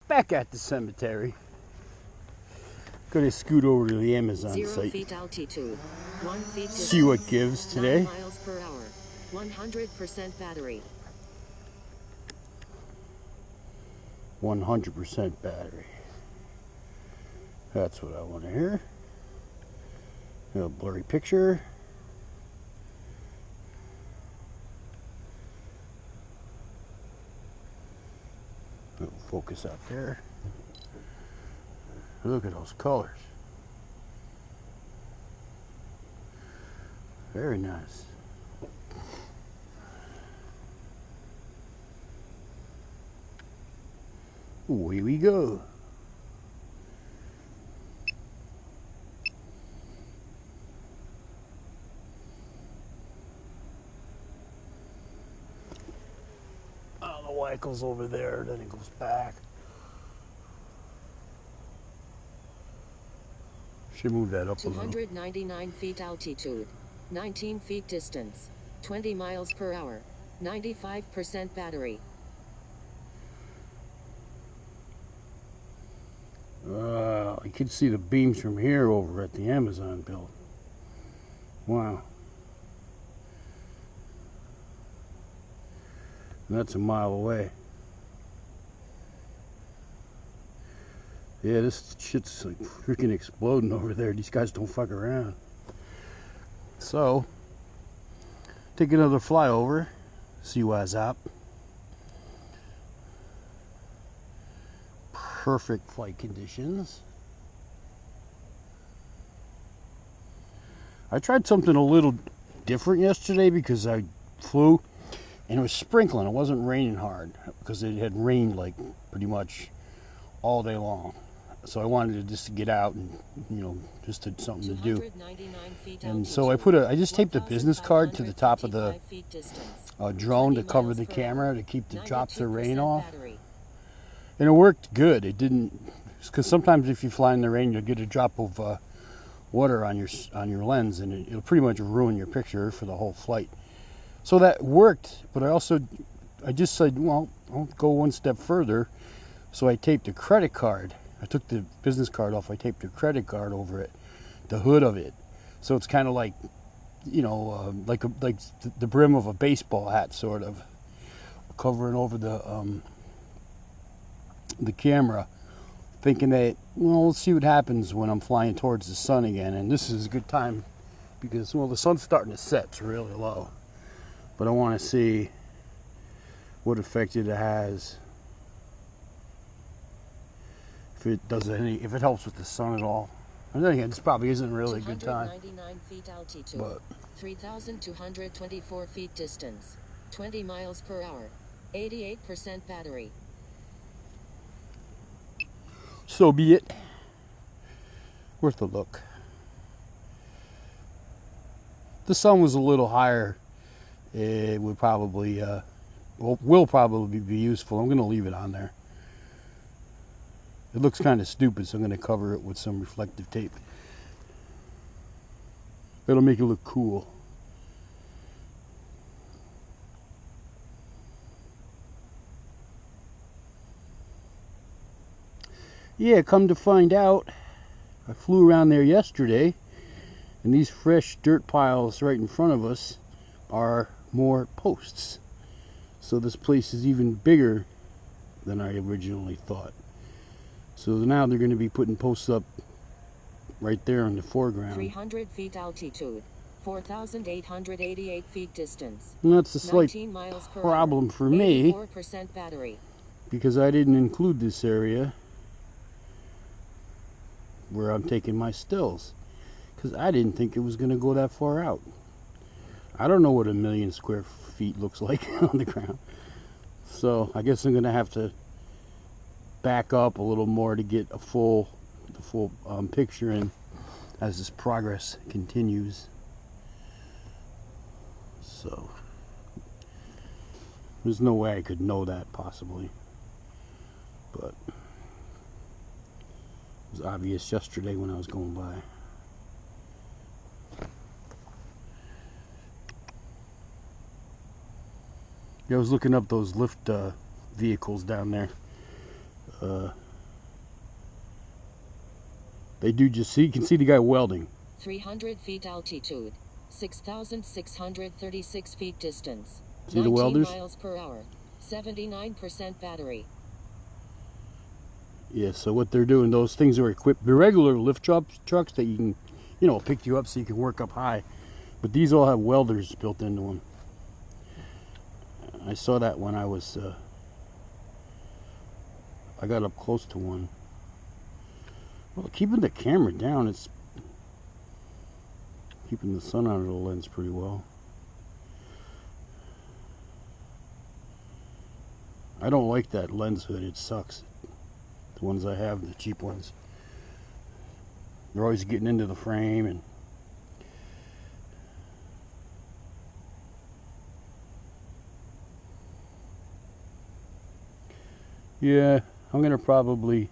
back at the cemetery. Gonna scoot over to the Amazon 0 site. feet altitude, 1 feet distance, See what gives today. 9 miles per hour, 100% battery. 100% battery. That's what I want to hear. A blurry picture. Little focus out there. Look at those colors. Very nice. Away we go. Oh, the white goes over there, then it goes back. Should move that up a little. 299 feet altitude, 19 feet distance, 20 miles per hour, 95% battery. You can see the beams from here over at the Amazon building. Wow. And that's a mile away. Yeah, this shit's like freaking exploding over there. These guys don't fuck around. So, take another flyover, see what's up. Perfect flight conditions. I tried something a little different yesterday because I flew and it was sprinkling. It wasn't raining hard because it had rained like pretty much all day long. So I wanted to just get out and, you know, just to something to do. And so I just taped a business card to the top of the drone to cover the camera to keep the drops of rain off. And it worked good. It didn't, because sometimes if you fly in the rain, you'll get a drop of water on your lens, and it'll pretty much ruin your picture for the whole flight. So that worked, but I just said, well, I'll go one step further. So I taped a credit card. I took the business card off. I taped a credit card over it, the hood of it. So it's kind of like, you know, like the brim of a baseball hat, sort of, covering over the camera, thinking that, well, let's see what happens when I'm flying towards the sun again. And this is a good time because, well, the sun's starting to set. It's really low, but I want to see what effect it has. If it helps with the sun at all. And then again, this probably isn't really a good time. 299 feet altitude, but 3,224 feet distance, 20 miles per hour, 88% battery. So be it. Worth a look. If the sun was a little higher, it would probably, will probably be useful. I'm going to leave it on there. It looks kind of stupid, so I'm going to cover it with some reflective tape. It'll make it look cool. Yeah, come to find out, I flew around there yesterday, and these fresh dirt piles right in front of us are more posts. So this place is even bigger than I originally thought. So now they're going to be putting posts up right there in the foreground. 300 feet altitude, 4,888 feet distance. And that's a slight problem for me, 84% battery. Because I didn't include this area where I'm taking my stills, because I didn't think it was going to go that far out. I don't know what 1,000,000 square feet looks like on the ground. So I guess I'm going to have to back up a little more to get the full picture in as this progress continues. So there's no way I could know that possibly, but it was obvious yesterday when I was going by. Yeah, I was looking up those lift vehicles down there. They do just see, you can see the guy welding. 300 feet altitude. 6,636 feet distance. See the 19 welders? miles per hour. 79% battery. Yeah, so what they're doing, those things are equipped, the regular lift trucks that you can, you know, pick you up so you can work up high. But these all have welders built into them. I saw that when I was, I got up close to one. Well, keeping the camera down, it's keeping the sun out of the lens pretty well. I don't like that lens hood, it sucks. The ones I have, the cheap ones. They're always getting into the frame and yeah, I'm gonna probably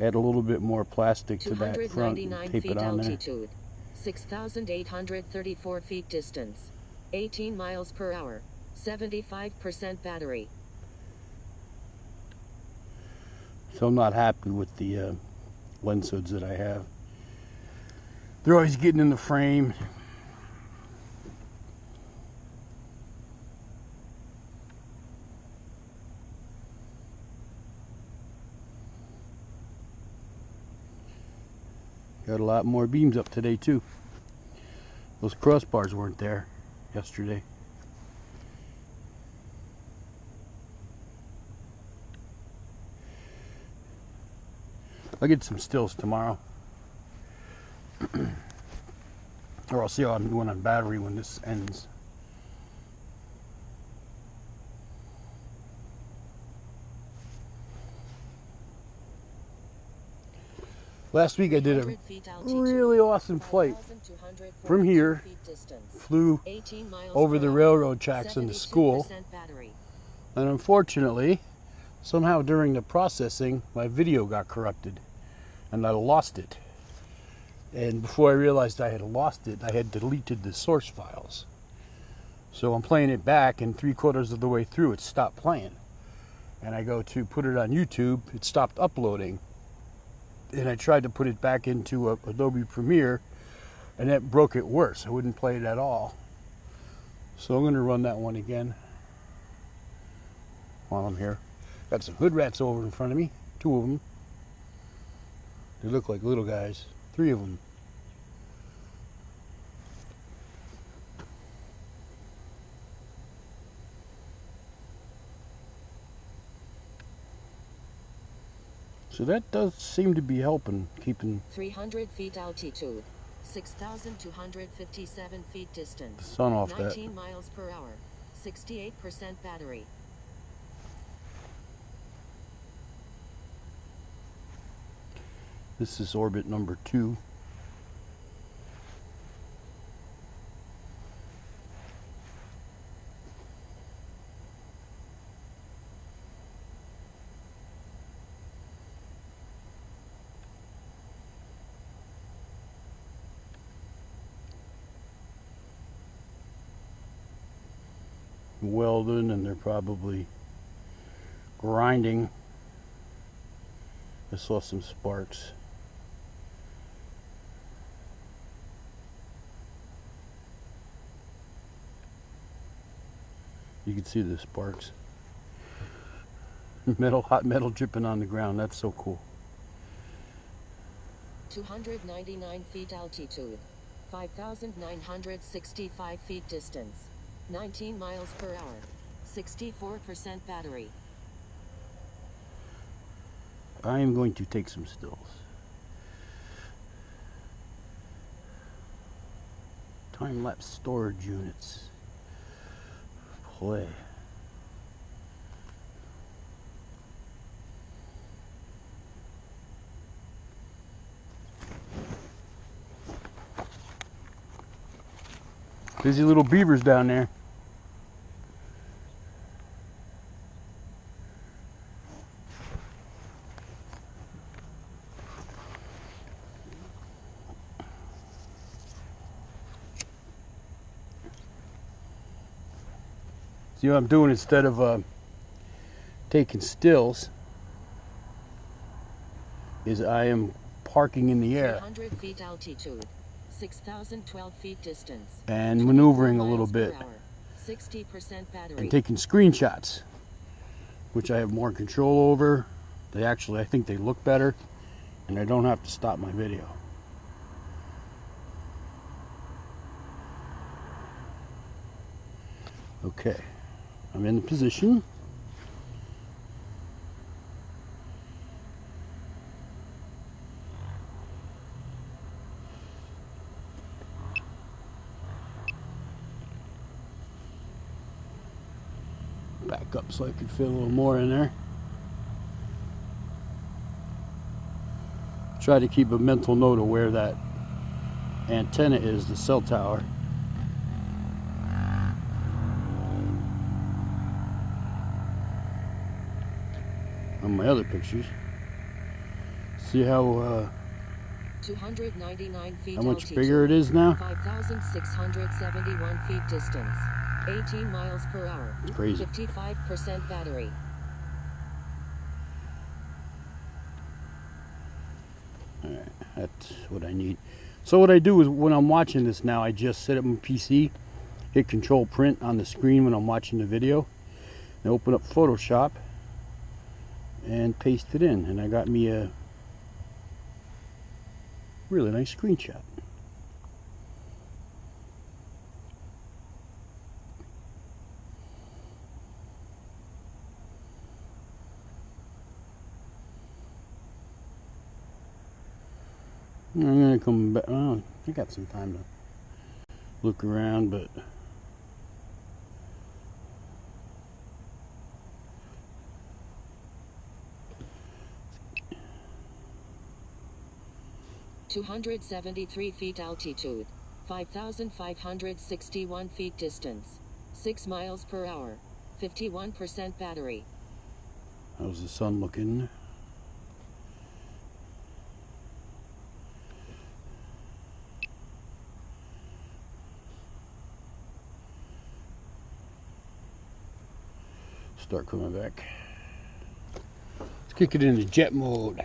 add a little bit more plastic to that front and 299 tape feet it on there. altitude. 6,834 feet distance. 18 miles per hour. 75% battery. So I'm not happy with the lens hoods that I have. They're always getting in the frame. Got a lot more beams up today too. Those crossbars weren't there yesterday. I'll get some stills tomorrow. Or I'll see how I'm doing on battery when this ends. Last week I did a really awesome flight from here, flew over the railroad tracks into school, and unfortunately, somehow during the processing, my video got corrupted, and I lost it. And before I realized I had lost it, I had deleted the source files. So I'm playing it back, and 3/4 of the way through, it stopped playing. And I go to put it on YouTube, it stopped uploading. And I tried to put it back into Adobe Premiere, and that broke it worse. I wouldn't play it at all. So I'm going to run that one again while I'm here. Got some hood rats over in front of me, 2 of them. They look like little guys, 3 of them. So that does seem to be helping, keeping 300 feet altitude. 6,257 feet distance. the sun off 19 that. miles per hour. 68% battery. This is orbit number 2. Welding, and they're probably grinding. I saw some sparks. You can see the sparks. Hot metal dripping on the ground. That's so cool. 299 feet altitude. 5,965 feet distance. 19 miles per hour. 64% battery. I am going to take some stills. Time-lapse storage units. Play. Busy little beavers down there. See what I'm doing, instead of taking stills is I am parking in the air 300 feet altitude, 6,012 feet distance, and maneuvering a little 24 bit miles per hour, 60% battery. and taking screenshots, which I have more control over. They actually, I think they look better, and I don't have to stop my video. Okay, I'm in the position. Back up so I can fit a little more in there. Try to keep a mental note of where that antenna is, the cell tower. On my other pictures. See how 299 feet much altitude, bigger it is now? 5,671 feet distance, 18 miles per hour, It's crazy. 55% battery. Alright, that's what I need. So what I do is when I'm watching this now, I just set up my PC, hit Control Print on the screen when I'm watching the video, and open up Photoshop and paste it in, and I got me a really nice screenshot. I'm gonna come back. Oh, I got some time to look around, but 273 feet altitude, 5,561 feet distance, 6 miles per hour, 51% battery. how's the sun looking? Start coming back. Let's kick it into jet mode.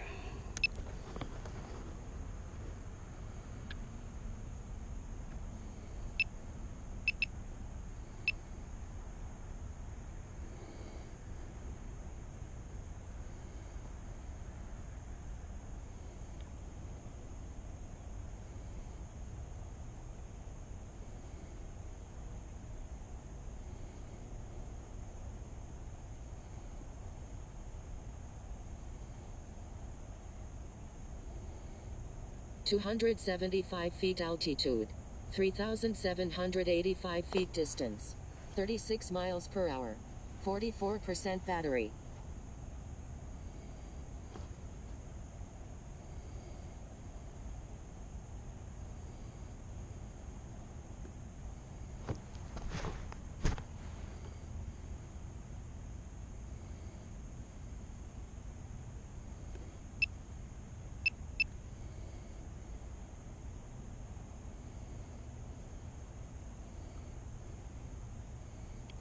$275 feet altitude, 3,785 feet distance, 36 miles per hour, 44% battery.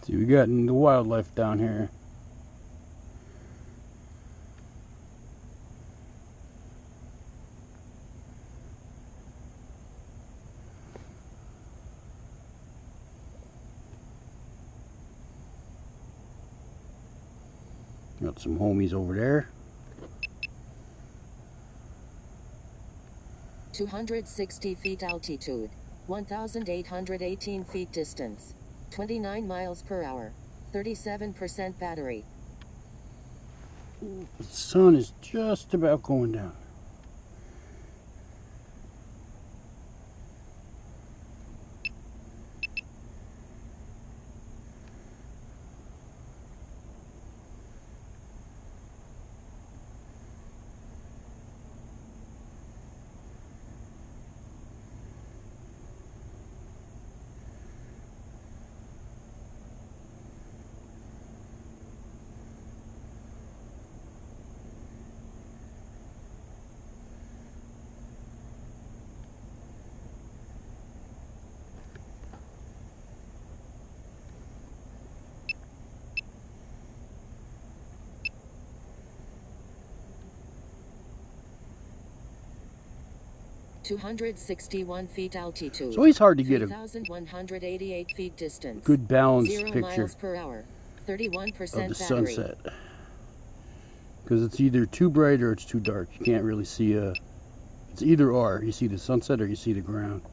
See, we got the wildlife down here. Got some homies over there. 260 feet altitude, 1,818 feet distance, 29 miles per hour, 37% battery. The sun is just about going down. 261 feet altitude. It's always hard to get a 3,188 feet distance. good balanced 0 picture miles per hour. 31% of the battery. sunset. Because it's either too bright or it's too dark. You can't really see it's either or. You see the sunset or you see the ground.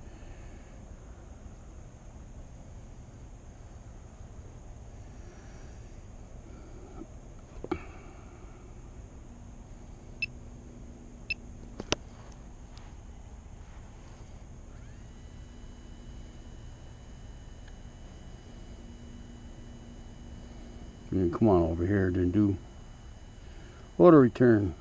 Come on over here and do auto return.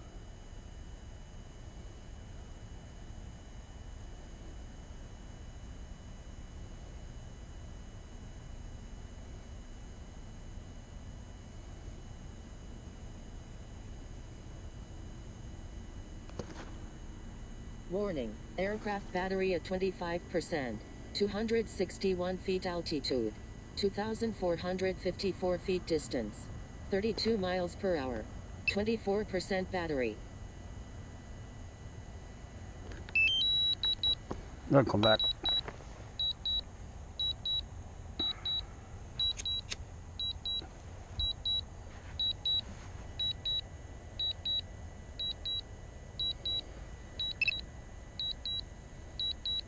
Warning, aircraft battery at 25%. 261 feet altitude. 2,454 feet distance. 32 miles per hour. 24% battery. I'll come back.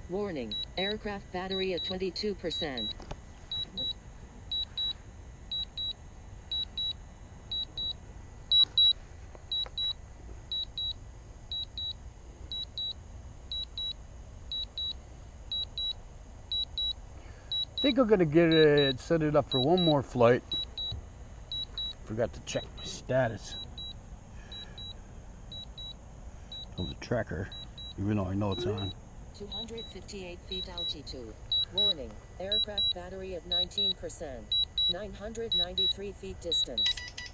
Warning, aircraft battery at 22%. I think I'm gonna get it, set it up for one more flight. Forgot to check my status of the tracker, even though I know it's on. 258 feet altitude. Warning, aircraft battery at 19%. 993 feet distance.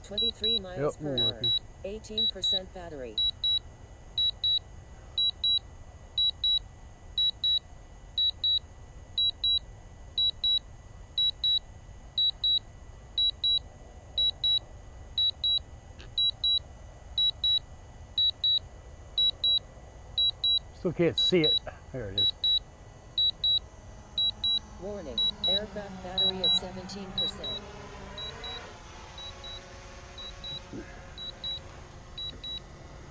23 miles per hour. Working. 18% battery. Still can't see it. There it is. Warning, aircraft battery at 17%.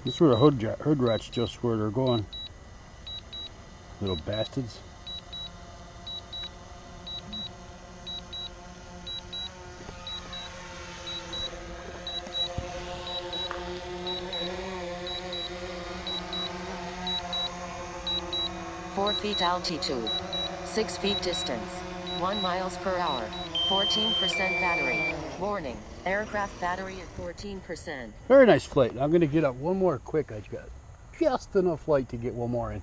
This is where the hood rats just where they're going. Little bastards. Four feet altitude. 6 feet distance. 1 miles per hour. 14% battery. Warning, aircraft battery at 14%. Very nice flight. I'm gonna get up one more quick. I got just enough light to get one more in.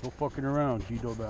No fucking around, G-Dog.